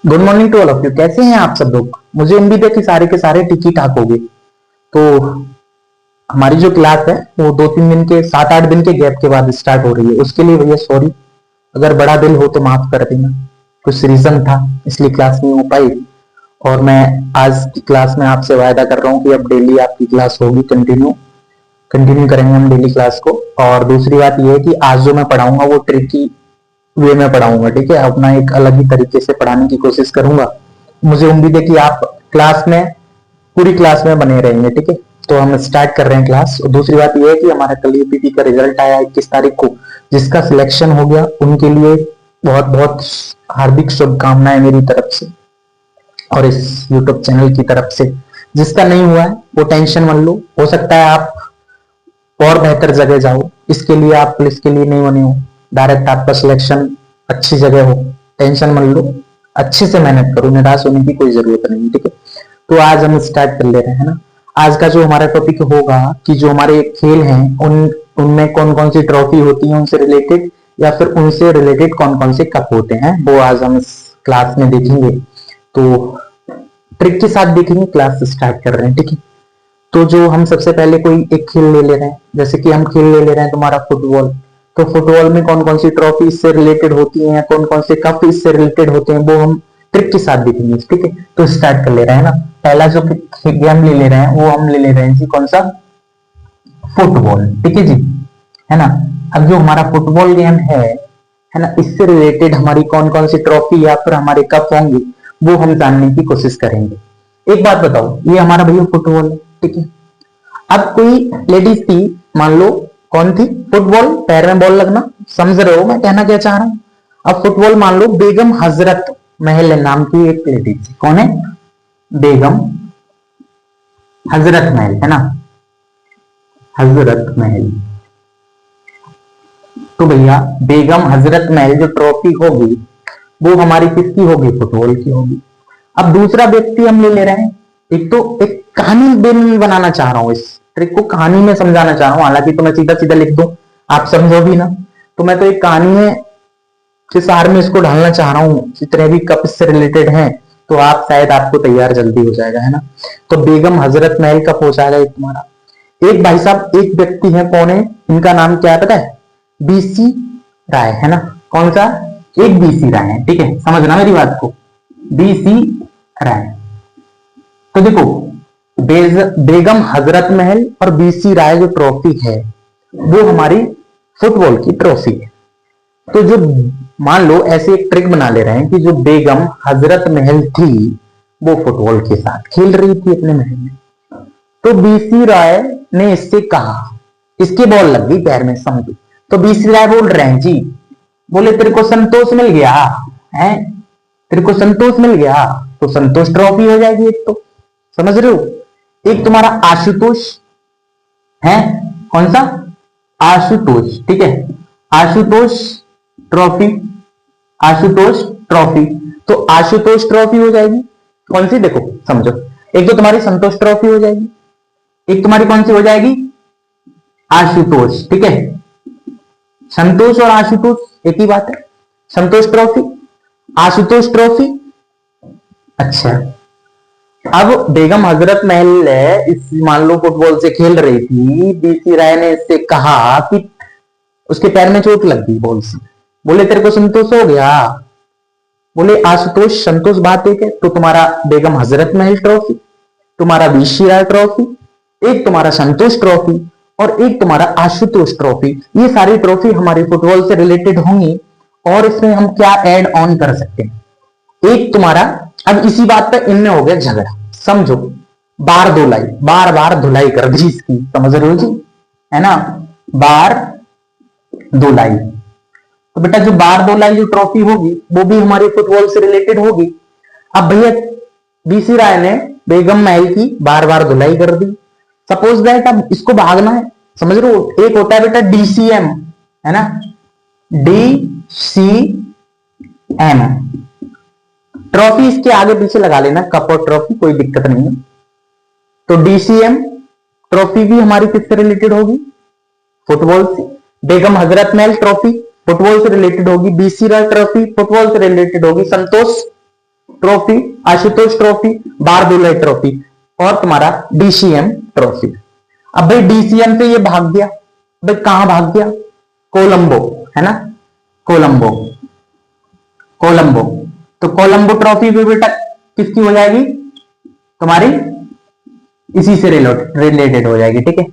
Good morning to all of you. कैसे हैं आप सब लोग? मुझे उम्मीद है कि सारे के सारे ठीक ही ठाक होंगे। तो हमारी जो क्लास है वो 2-3 दिन के 7-8 दिन के गैप के बाद स्टार्ट हो रही है। उसके लिए भैया सॉरी, अगर बड़ा दिल हो तो माफ कर देना। कुछ रीजन था इसलिए क्लास नहीं हो पाई। और मैं आज की क्लास में आपसे वायदा कर रहा हूँ कि अब डेली आपकी क्लास होगी, कंटिन्यू कंटिन्यू करेंगे हम डेली क्लास को। और दूसरी बात यह है कि आज जो मैं पढ़ाऊंगा वो ट्रिकी वे में पढ़ाऊंगा, ठीक है। अपना एक अलग ही तरीके से पढ़ाने की कोशिश करूंगा। मुझे उम्मीद है कि आप क्लास में पूरी क्लास में बने रहेंगे, ठीक है। तो हम स्टार्ट कर रहे हैं क्लास। और दूसरी बात यह है कि हमारा कल यूपीटी का रिजल्ट आया 21 तारीख को। जिसका सिलेक्शन हो गया उनके लिए बहुत बहुत हार्दिक शुभकामनाएं मेरी तरफ से और इस यूट्यूब चैनल की तरफ से। जिसका नहीं हुआ है वो टेंशन मत लो, हो सकता है आप और बेहतर जगह जाओ। इसके लिए आप पुलिस के लिए नहीं बने हो, डायरेक्ट आपका सिलेक्शन अच्छी जगह हो। टेंशन मत लो, अच्छे से मेहनत करो, निराश होने की कोई जरूरत नहीं, ठीक है। तो आज हम स्टार्ट कर ले रहे हैं ना। आज का जो हमारा टॉपिक होगा कि जो हमारे खेल हैं उनमें कौन कौन सी ट्रॉफी होती है उनसे रिलेटेड, या फिर उनसे रिलेटेड कौन कौन से कप होते हैं, वो आज हम इस क्लास में देखेंगे। तो ट्रिक के साथ देखेंगे, क्लास स्टार्ट कर रहे हैं, ठीक है। तो जो हम सबसे पहले कोई एक खेल ले रहे हैं, जैसे कि हम खेल ले रहे हैं तुम्हारा फुटबॉल। तो फुटबॉल में कौन कौन सी ट्रॉफी इससे रिलेटेड होती हैं, कौन कौन से कप इससे रिलेटेड होते हैं, वो हम ट्रिक के साथ देखेंगे, ठीक है। तो स्टार्ट कर ले रहे हैं ना। पहला जो गेम ले रहे हैं वो हम ले रहे हैं जी, कौन सा? फुटबॉल, ठीक है जी, है ना। अब जो हमारा फुटबॉल गेम है ना, इससे रिलेटेड हमारी कौन कौन सी ट्रॉफी या फिर हमारे कप होंगे वो हम जानने की कोशिश करेंगे। एक बात बताओ, ये हमारा भैया फुटबॉल है, ठीक है। अब कोई लेडीज थी, मान लो, कौन थी? फुटबॉल, पैर में बॉल लगना, समझ रहे हो मैं कहना क्या चाह रहा हूं। अब फुटबॉल मान लो बेगम हजरत महल नाम की एक लेडीज, कौन है? बेगम हजरत महल, है ना, हजरत महल। तो भैया बेगम हजरत महल जो ट्रॉफी होगी वो हमारी किसकी होगी? फुटबॉल की होगी। अब दूसरा व्यक्ति हम ले रहे हैं। एक तो एक कहानी बनाना चाह रहा हूं, इस ट्रिक को कहानी में समझाना चाह रहा हूं। हालांकि तो मैं सीधा सीधा लिख दूं, आप समझो भी ना, तो मैं तो एक कहानी में के सार में इसको ढालना चाह रहा हूं। जितने भी कप से रिलेटेड हैं तो आप शायद आपको तैयार जल्दी हो जाएगा, है ना। तो बेगम हजरत महल कप हो जाएगा एक तुम्हारा। एक भाई साहब, एक व्यक्ति है, कौन है? इनका नाम क्या है पता है? बीसी राय, है ना। कौन सा? एक बीसी राय है, ठीक है, समझना मेरी बात को, बीसी राय। तो देखो बेगम हजरत महल और बीसी राय जो ट्रॉफी है वो हमारी फुटबॉल की ट्रॉफी है। तो जो मान लो ऐसे एक ट्रिक बना ले रहे हैं कि जो बेगम हजरत महल थी वो फुटबॉल के साथ खेल रही थी अपने महल में। तो बीसी राय ने इससे कहा, इसके बॉल लग गई पैर में, समझो। तो बीसी राय बोल रहे हैं जी, बोले तेरे को संतोष मिल गया है, तेरे को संतोष मिल गया, तो संतोष ट्रॉफी हो जाएगी एक, तो समझ रहे हो। एक तुम्हारा आशुतोष है, कौन सा? आशुतोष, ठीक है, आशुतोष ट्रॉफी, आशुतोष ट्रॉफी। तो आशुतोष ट्रॉफी हो जाएगी कौन सी? देखो समझो, एक तो तुम्हारी संतोष ट्रॉफी हो जाएगी, एक तुम्हारी कौन सी हो जाएगी? आशुतोष, ठीक है। संतोष और आशुतोष एक ही बात है। संतोष ट्रॉफी, आशुतोष ट्रॉफी। अच्छा, अब बेगम हजरत महल इस मान लो फुटबॉल से खेल रही थी, बीसी राय ने इससे कहा कि उसके पैर में चोट लग गई बॉल से, बोले तेरे को संतोष हो गया, बोले आशुतोष संतोष बात एक है। तो तुम्हारा बेगम हजरत महल ट्रॉफी, तुम्हारा बीसी राय ट्रॉफी, एक तुम्हारा संतोष ट्रॉफी और एक तुम्हारा आशुतोष ट्रॉफी। ये सारी ट्रॉफी हमारे फुटबॉल से रिलेटेड होंगी। और इसमें हम क्या ऐड ऑन कर सकते हैं? एक तुम्हारा, अब इसी बात पर इनमें हो गया झगड़ा, समझो, बार धुलाई, बार बार धुलाई कर दी इसकी, समझ रहे हो जी, है ना, बार धुलाई। तो बेटा जो बार धुलाई जो ट्रॉफी होगी वो भी हमारी फुटबॉल से रिलेटेड होगी। अब भैया बीसी राय ने बेगम महल की बार बार धुलाई कर दी। सपोज दैट अब इसको भागना है, समझ रहे हो। एक होता है बेटा डीसीएम, है ना, डीसीएम ट्रॉफी, इसके आगे पीछे लगा लेना कप और ट्रॉफी, कोई दिक्कत नहीं है। तो डीसीएम ट्रॉफी भी हमारी किससे रिलेटेड होगी? फुटबॉल से। बेगम हजरत महल ट्रॉफी फुटबॉल से रिलेटेड होगी। बीसी राय ट्रॉफी फुटबॉल से रिलेटेड होगी। संतोष ट्रॉफी, आशुतोष ट्रॉफी, बारदुलाई ट्रॉफी और तुम्हारा डीसीएम ट्रॉफी। अब भाई डीसीएम से ये भाग गया, भाई कहां भाग गया? कोलंबो, है ना, कोलंबो, कोलंबो। तो कोलंबो ट्रॉफी भी बेटा किसकी हो जाएगी? तुम्हारी इसी से रिलेटेड हो जाएगी, ठीक है।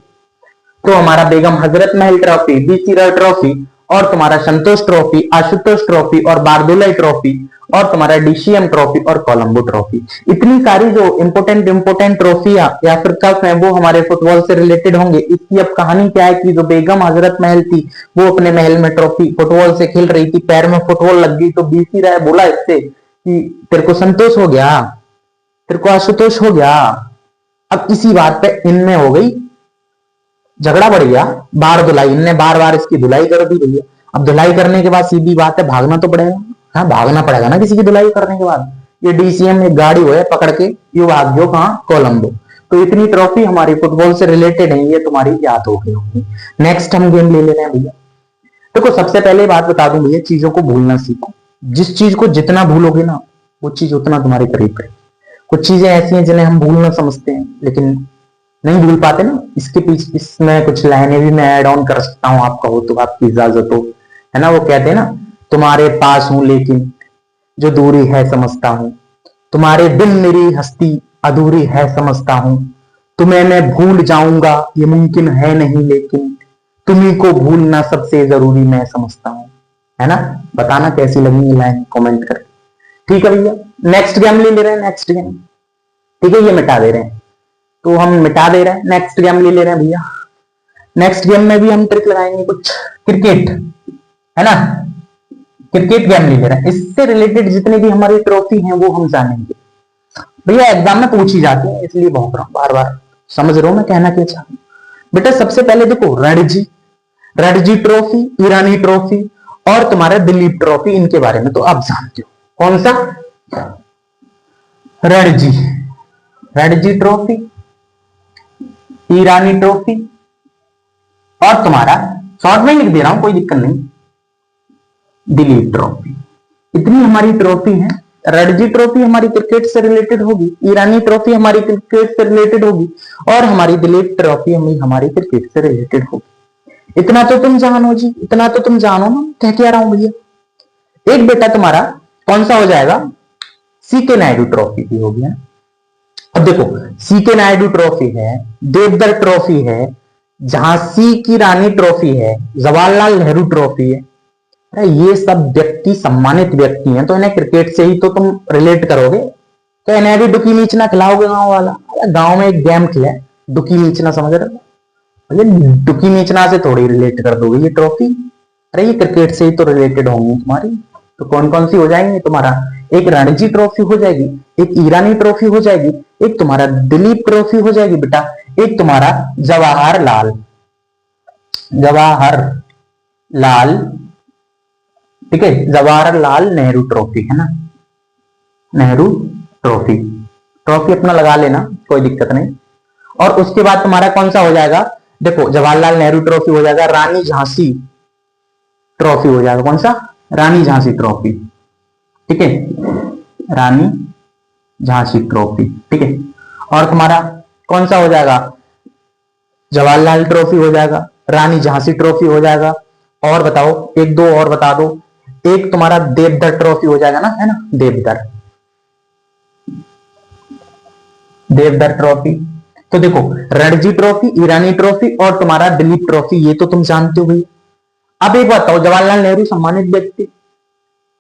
तो हमारा Begum Hazrat Mahal trophy, BC Roy trophy और तुम्हारा संतोष ट्रॉफी, आशुतोष ट्रॉफी और बारदुलाई ट्रॉफी और तुम्हारा डीसीएम ट्रॉफी और कोलंबो ट्रॉफी, इतनी सारी जो इंपोर्टेंट ट्रॉफियां या फिर कप है वो हमारे फुटबॉल से रिलेटेड होंगे। इसकी अब कहानी क्या है कि जो बेगम हजरत महल थी वो अपने महल में ट्रॉफी फुटबॉल से खेल रही थी, पैर में फुटबॉल लग गई तो बीसी राय बोला इससे कि तेरे को संतोष हो गया, तेरे को आशुतोष हो गया। अब इसी बात पे इनमें हो गई झगड़ा, बढ़ गया, बार धुलाई, इनने बार बार इसकी धुलाई कर दी भैया। अब धुलाई करने के बाद सीधी बात है भागना तो पड़ेगा, हाँ भागना पड़ेगा ना किसी की धुलाई करने के बाद। ये डीसीएम एक गाड़ी हो है पकड़ के यू भाग गयो कहां? कोलंबो। तो इतनी ट्रॉफी हमारी फुटबॉल से रिलेटेड है, ये तुम्हारी याद हो गई होगी। नेक्स्ट हम गेम ले ले रहे हैं भैया। देखो सबसे पहले बात बता दूं भैया, चीजों को भूलना सीखो। जिस चीज को जितना भूलोगे ना वो चीज उतना तुम्हारे करीब है। कुछ चीजें ऐसी हैं जिन्हें हम भूलना समझते हैं लेकिन नहीं भूल पाते ना। इसके पीछे इसमें कुछ लाइनें भी मैं ऐड ऑन कर सकता हूं, आपका हो तो, आपकी इजाजत हो, है ना। वो कहते हैं ना, तुम्हारे पास हूं लेकिन जो दूरी है समझता हूं, तुम्हारे बिन मेरी हस्ती अधूरी है समझता हूं, तुम्हें मैं भूल जाऊंगा ये मुमकिन है नहीं लेकिन तुम्ही को भूलना सबसे जरूरी मैं समझता हूं, है ना। बताना कैसी लगी ये लाइन कमेंट करके, ठीक है भैया। नेक्स्ट गेम ले रहे हैं, नेक्स्ट गेम, ठीक है, ये मिटा दे रहे हैं तो हम मिटा दे रहे हैं। नेक्स्ट गेम ले ले रहे हैं भैया। नेक्स्ट गेम में भी हम ट्रिक लगाएंगे कुछ, क्रिकेट, है ना, क्रिकेट गेम ले ले रहे हैं। इससे रिलेटेड जितने भी हमारी ट्रॉफी हैं वो हम जानेंगे भैया। एग्जाम में पूछी जाती है इसलिए बहुत रहा हूं बार बार, समझ रहे हो मैं कहना क्या चाहूँ बेटा। सबसे पहले देखो रणजी ट्रॉफी, ईरानी ट्रॉफी और तुम्हारा दिलीप ट्रॉफी, इनके बारे में तो आप जानते हो। कौन सा? रणजी ट्रॉफी, ईरानी ट्रॉफी और तुम्हारा, शॉर्ट में लिख दे रहा हूं कोई दिक्कत नहीं, दिलीप ट्रॉफी। इतनी हमारी ट्रॉफी है। रणजी ट्रॉफी हमारी क्रिकेट से रिलेटेड होगी, ईरानी ट्रॉफी हमारी क्रिकेट से रिलेटेड होगी और हमारी दिलीप ट्रॉफी हमारी क्रिकेट से रिलेटेड होगी। इतना तो तुम जानो जी, इतना तो तुम जानो ना, कह के आ रहा हूं भैया। एक बेटा तुम्हारा कौन सा हो जाएगा? सीके नायडू ट्रॉफी भी हो गया। अब देखो सीके नायडू ट्रॉफी है, देवधर ट्रॉफी है, झांसी की रानी ट्रॉफी है, जवाहरलाल नेहरू ट्रॉफी है। ये सब व्यक्ति सम्मानित व्यक्ति हैं तो इन्हें क्रिकेट से ही तो तुम रिलेट करोगे। तो इन्हें भी डुकी नीचना खिलाओगे गांव वाला? गांव में एक गेम खिला डुकी नीचना, समझ रहे हो? डुकी नीचना से थोड़ी रिलेट कर दोगे ये ट्रॉफी। अरे ये क्रिकेट से ही तो रिलेटेड होंगी तुम्हारी। तो कौन कौन सी हो जाएंगी तुम्हारा? एक रणजी ट्रॉफी हो जाएगी, एक ईरानी ट्रॉफी हो जाएगी, एक तुम्हारा दिलीप ट्रॉफी हो जाएगी बेटा, एक तुम्हारा जवाहरलाल ठीक है, जवाहरलाल नेहरू ट्रॉफी, है ना, नेहरू ट्रॉफी। ट्रॉफी अपना लगा लेना, कोई दिक्कत नहीं। और उसके बाद तुम्हारा कौन सा हो जाएगा? देखो जवाहरलाल नेहरू ट्रॉफी हो जाएगा, रानी झांसी ट्रॉफी हो जाएगा। कौन सा? रानी झांसी ट्रॉफी, ठीक है, रानी झांसी ट्रॉफी, ठीक है। और तुम्हारा कौन सा हो जाएगा? जवाहरलाल ट्रॉफी हो जाएगा, रानी झांसी ट्रॉफी हो जाएगा। और बताओ, एक दो और बता दो। एक तुम्हारा देवधर ट्रॉफी हो जाएगा ना, है ना, देवधर ट्रॉफी। तो देखो रणजी ट्रॉफी, ईरानी ट्रॉफी और तुम्हारा दिलीप ट्रॉफी, ये तो तुम जानते हो भाई। अब एक बताओ, जवाहरलाल नेहरू सम्मानित व्यक्ति,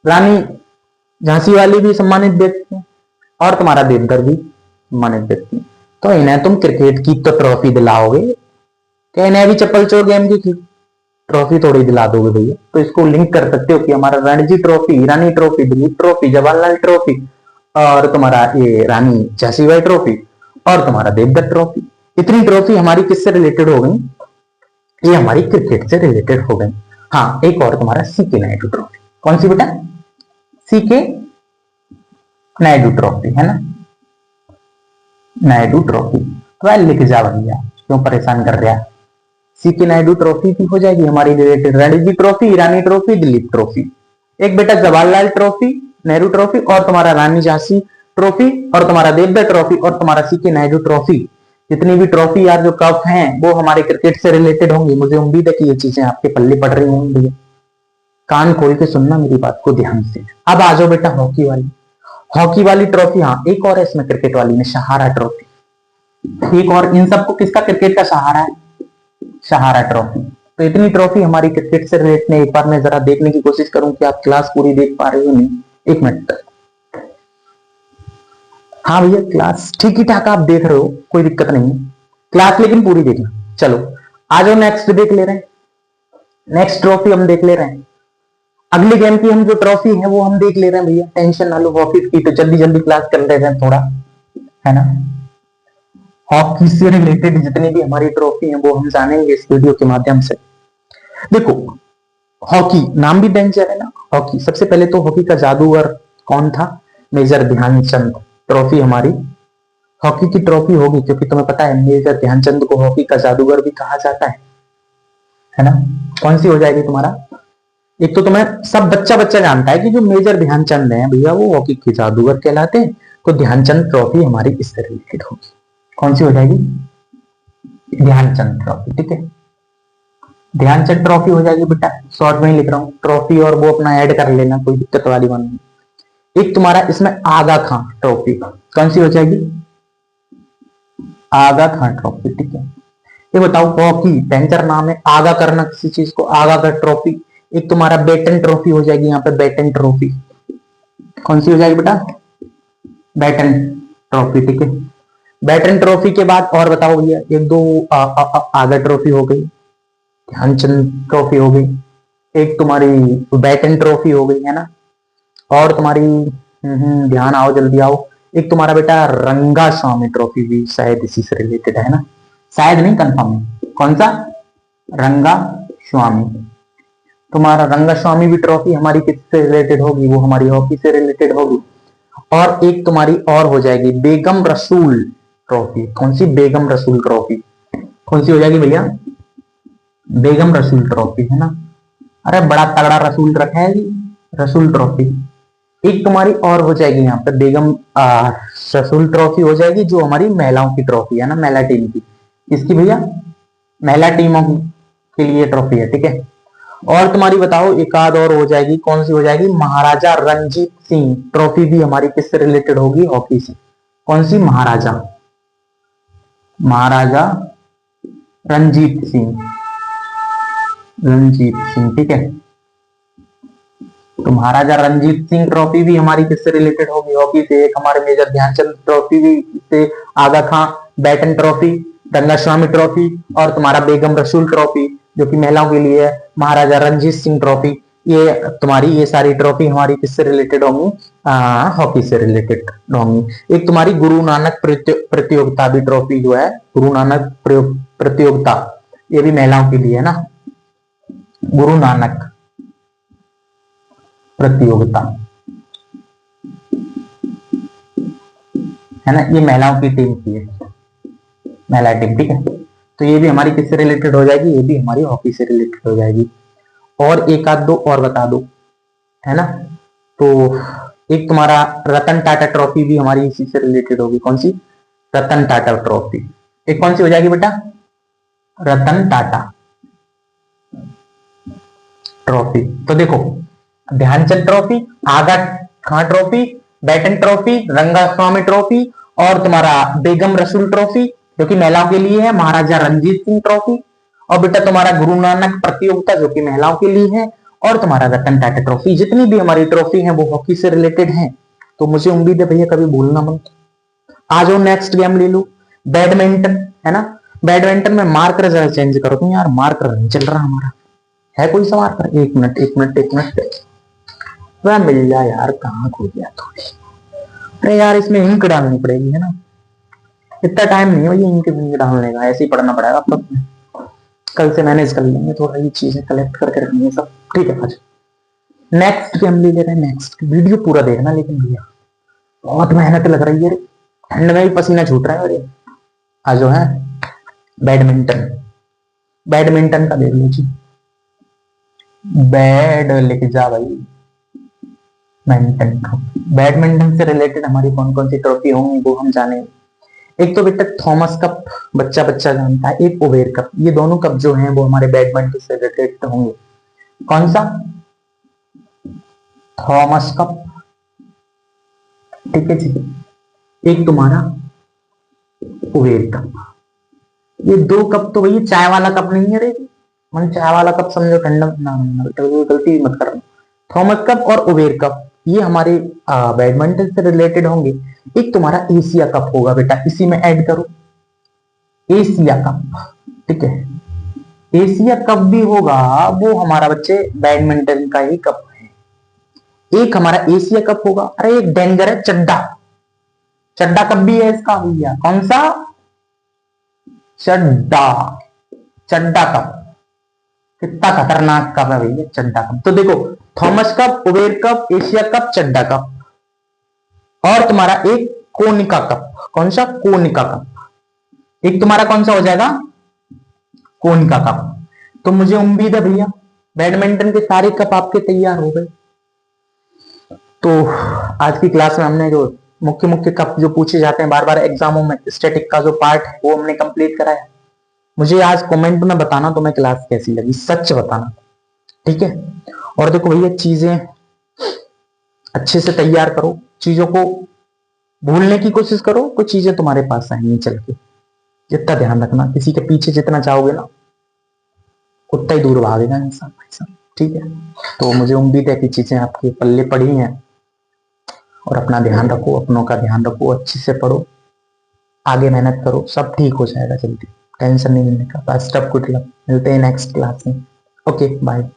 रानी झांसी वाली भी सम्मानित व्यक्ति और तुम्हारा देवधर भी सम्मानित व्यक्ति। तो इन्हें तुम क्रिकेट की तो ट्रॉफी दिलाओगे, क्या इन्हें भी चप्पल चोर गेम की ट्रॉफी थोड़ी दिला दोगे भैया? तो इसको लिंक कर सकते हो कि हमारा Ranji trophy, Irani trophy, Duleep trophy, Jawaharlal trophy और तुम्हारा ये रानी झांसी ट्रॉफी और तुम्हारा देवधर ट्रॉफी। इतनी ट्रॉफी हमारी किससे रिलेटेड हो गई? ये हमारी क्रिकेट से रिलेटेड हो गई। हाँ, एक और तुम्हारा सीके नायडू ट्रॉफी। कौन सी बेटा? सीके नायडू ट्रॉफी, है ना, नायडू ट्रॉफी। तो लिख जा भैया, क्यों परेशान कर रहा है? सीके नायडू ट्रॉफी भी हो जाएगी हमारी related. Ranji trophy, Irani trophy, Duleep trophy. एक बेटा जवाहरलाल ट्रॉफी, नेहरू ट्रॉफी, और तुम्हारा रानी झांसी ट्रॉफी, और तुम्हारा देवधर ट्रॉफी, और तुम्हारा सीके नायडू ट्रॉफी। जितनी भी ट्रॉफी यार जो कप हैं वो हमारे क्रिकेट से रिलेटेड होंगी। मुझे उम्मीद है कि ये चीजें आपके पल्ले पड़ रही होंगी। कान खोल के सुनना मेरी बात को ध्यान से। अब आ जाओ बेटा हॉकी वाली। हॉकी वाली ट्रॉफी, हाँ एक और है इसमें क्रिकेट वाली में, सहारा ट्रॉफी। एक और, इन सबको किसका क्रिकेट का सहारा है? सहारा ट्रॉफी। तो इतनी ट्रॉफी हमारी क्रिकेट से रिलेटेड। एक बार मैं जरा देखने की कोशिश करूं कि आप क्लास पूरी देख पा रहे हो नहीं। एक मिनट तक। हाँ भैया क्लास ठीक ही ठाक आप देख रहे हो, कोई दिक्कत नहीं है क्लास, लेकिन पूरी देखना। चलो आ जाओ नेक्स्ट देख ले रहे हैं। नेक्स्ट ट्रॉफी हम देख ले रहे हैं। अगले गेम की हम जो ट्रॉफी है वो हम देख ले रहे हैं भैया। टेंशन ना लो हॉकी की, तो जल्दी जल्दी क्लास कर ले रहे हैं थोड़ा, है ना। हॉकी से रिलेटेड जितनी भी हमारी ट्रॉफी है वो हम जानेंगे इस वीडियो के माध्यम से। देखो हॉकी नाम भी डेंजर है ना। हॉकी, सबसे पहले तो हॉकी का जादूगर कौन था? मेजर ध्यानचंद। ट्रॉफी हमारी हॉकी की ट्रॉफी होगी, क्योंकि तुम्हें पता है मेजर ध्यानचंद को हॉकी का जादूगर भी कहा जाता है ना। कौन सी हो जाएगी तुम्हारा? एक तो तुम्हें सब बच्चा बच्चा जानता है कि जो मेजर ध्यानचंद है भैया वो हॉकी के जादूगर कहलाते हैं। तो ध्यानचंद ट्रॉफी हमारी इससे रिलेटेड होगी। कौन सी हो जाएगी? ध्यानचंद ट्रॉफी, ठीक है। ध्यानचंद ट्रॉफी हो जाएगी बेटा, शॉर्ट में ही लिख रहा हूं ट्रॉफी, और वो अपना ऐड कर लेना, कोई दिक्कत वाली बात नहीं। एक तुम्हारा इसमें आगा खां ट्रॉफी, कौन सी हो जाएगी? आगा खां ट्रॉफी, ठीक है। ये बताओ हॉकी डेंजर नाम है, आगा करना किसी चीज को, आगा कर ट्रॉफी। एक तुम्हारा बैटन ट्रॉफी हो जाएगी यहाँ पे, बैटन ट्रॉफी। कौन सी हो जाएगी बेटा? बैटन ट्रॉफी, ठीक है। बैटन ट्रॉफी के बाद और बताओ भैया, एक दो आगा ट्रॉफी हो गई, ध्यानचंद ट्रॉफी हो गई, एक तुम्हारी बैटन ट्रॉफी हो गई, है ना। और तुम्हारी ध्यान आओ जल्दी आओ, एक तुम्हारा बेटा रंगा स्वामी ट्रॉफी भी शायद इसी से रिलेटेड है ना, शायद नहीं कंफर्म है। कौन सा? रंगा स्वामी। तुम्हारा रंगा स्वामी भी ट्रॉफी हमारी किससे रिलेटेड होगी? वो हमारी हॉकी से रिलेटेड होगी। और एक तुम्हारी और हो जाएगी बेगम रसूल ट्रॉफी। कौन सी? बेगम रसूल ट्रॉफी। कौन सी हो जाएगी भैया? बेगम रसूल ट्रॉफी, है ना। अरे बड़ा तगड़ा रसूल रखा है जी, रसूल ट्रॉफी। एक तुम्हारी और हो जाएगी यहाँ पे बेगम रसूल ट्रॉफी हो जाएगी, जो हमारी महिलाओं की ट्रॉफी है ना, महिला टीम की। किसकी भैया? महिला टीमों के लिए ट्रॉफी है, ठीक है। और तुम्हारी बताओ एक आध और हो जाएगी, कौन सी हो जाएगी? महाराजा रणजीत सिंह ट्रॉफी भी हमारी किससे रिलेटेड होगी? हॉकी से। कौन सी? महाराजा, महाराजा रणजीत सिंह, रणजीत सिंह, ठीक है। तो महाराजा रणजीत सिंह ट्रॉफी भी हमारी किससे रिलेटेड होगी? हॉकी से। एक हमारे मेजर ध्यानचंद ट्रॉफी भी से, आगा खां बैटन ट्रॉफी, रंगा स्वामी ट्रॉफी, और तुम्हारा बेगम रसूल ट्रॉफी जो कि महिलाओं के लिए है, महाराजा रणजीत सिंह ट्रॉफी। ये तुम्हारी ये सारी ट्रॉफी हमारी किससे रिलेटेड होंगी? हॉकी से रिलेटेड होंगी। एक तुम्हारी गुरु नानक प्रतियोगिता भी ट्रॉफी जो है, गुरु नानक प्रतियोगिता, ये भी महिलाओं के लिए है ना, गुरु नानक प्रतियोगिता, है ना। ये महिलाओं की टीम की है, महिला टीम, ठीक है। तो ये भी हमारी किससे रिलेटेड हो जाएगी? ये भी हमारी हॉकी से रिलेटेड हो जाएगी। और एक आध दो और बता दो, है ना। तो एक तुम्हारा रतन टाटा ट्रॉफी भी हमारी इसी से रिलेटेड होगी। कौन सी? रतन टाटा ट्रॉफी। एक कौन सी हो जाएगी बेटा? रतन टाटा ट्रॉफी। तो देखो ध्यानचंद ट्रॉफी, आगा खां ट्रॉफी, बैटन ट्रॉफी, रंगा स्वामी ट्रॉफी, और तुम्हारा बेगम रसूल ट्रॉफी जो कि महिलाओं के लिए है, महाराजा रणजीत सिंह ट्रॉफी, और बेटा तुम्हारा गुरु नानक प्रतियोगिता जो कि महिलाओं के लिए है, और तुम्हारा रतन टाटा ट्रॉफी। जितनी भी हमारी ट्रॉफी है वो हॉकी से रिलेटेड है। तो मुझे उम्मीद है भैया कभी भूलना मत। आ जाओ नेक्स्ट गेम ले लो, बैडमिंटन, है ना। बैडमिंटन में मार्कर जरा चेंज करो तुम यार, मार्कर नहीं चल रहा हमारा, है कोई सा मार्कर? एक मिनट एक मिनट एक मिनट, वह मिल जाए यार, कहाँ खो गया थोड़ी। अरे यार इसमें इंक डालनी पड़ेगी, है ना। इतना टाइम नहीं है भैया इंक डालने का, ऐसे ही पढ़ना पड़ेगा। अब तो कल से मैनेज कर लेंगे, थोड़ा ये चीजें कलेक्ट करके रखेंगे सब, ठीक है। आज नेक्स्ट गेम ले रहे हैं। नेक्स्ट वीडियो पूरा देखना लेकिन भैया, बहुत मेहनत लग रही है, ठंड में भी पसीना छूट रहा है। आज जो है बैडमिंटन, बैडमिंटन का देख लो जी, बैड लेके जा भाई, बैडमिंटन ट्रॉफी, बैडमिंटन से रिलेटेड हमारी कौन कौन सी ट्रॉफी होंगी वो हम जानेंगे। एक तो बेटा थॉमस कप, बच्चा बच्चा जानता है। एक ओवेर कप, ये दोनों कप जो हैं वो हमारे बैडमिंटन से रिलेटेड होंगे। कौन सा? थॉमस कप, ठीक है जी। एक तुम्हारा ओवेर कप। ये दो कप तो भैया चाय वाला कप नहीं है रे, मैंने चाय वाला कप समझो ठंडा ना, बेटा गलती मत करना। थॉमस कप और ओवेर कप ये हमारे बैडमिंटन से रिलेटेड होंगे। एक तुम्हारा एशिया कप होगा बेटा, इसी में ऐड करो एशिया कप, ठीक है। एशिया कप भी होगा, वो हमारा बच्चे बैडमिंटन का ही कप है। एक हमारा एशिया कप होगा। अरे एक डेंजर है चड्डा, चड्डा कप भी है इसका भैया। कौन सा? चड्डा, चड्डा कप। कितना खतरनाक कप है भैया चड्डा कप। तो देखो Thomas cup, Kuber cup, Asia cup, Chadda cup, और तुम्हारा एक कोनिका कप। कौन सा? Konica cup. एक तुम्हारा कौन सा हो जाएगा? Konica cup. तो मुझे उम्मीद है भैया बैडमिंटन के सारे कप आपके तैयार हो गए। तो आज की क्लास में हमने जो मुख्य मुख्य कप जो पूछे जाते हैं बार बार एग्जामों में, स्टैटिक का जो पार्ट है वो हमने कंप्लीट कराया। मुझे आज कमेंट में बताना तुम्हें क्लास कैसी लगी, सच बताना, ठीक है। और देखो भैया चीजें अच्छे से तैयार करो, चीजों को भूलने की कोशिश करो, कुछ चीजें तुम्हारे पास आएंगी चल के। जितना ध्यान रखना, किसी के पीछे जितना चाहोगे ना उतना ही दूर भागेगा इंसान भाई साहब, ठीक है। तो मुझे उम्मीद है कि चीजें आपके पल्ले पड़ी हैं। और अपना ध्यान रखो, अपनों का ध्यान रखो, अच्छे से पढ़ो, आगे मेहनत करो, सब ठीक हो जाएगा जल्दी, टेंशन नहीं लेने का। बेस्ट ऑफ गुड लक, मिलते हैं नेक्स्ट क्लास में। Okay bye.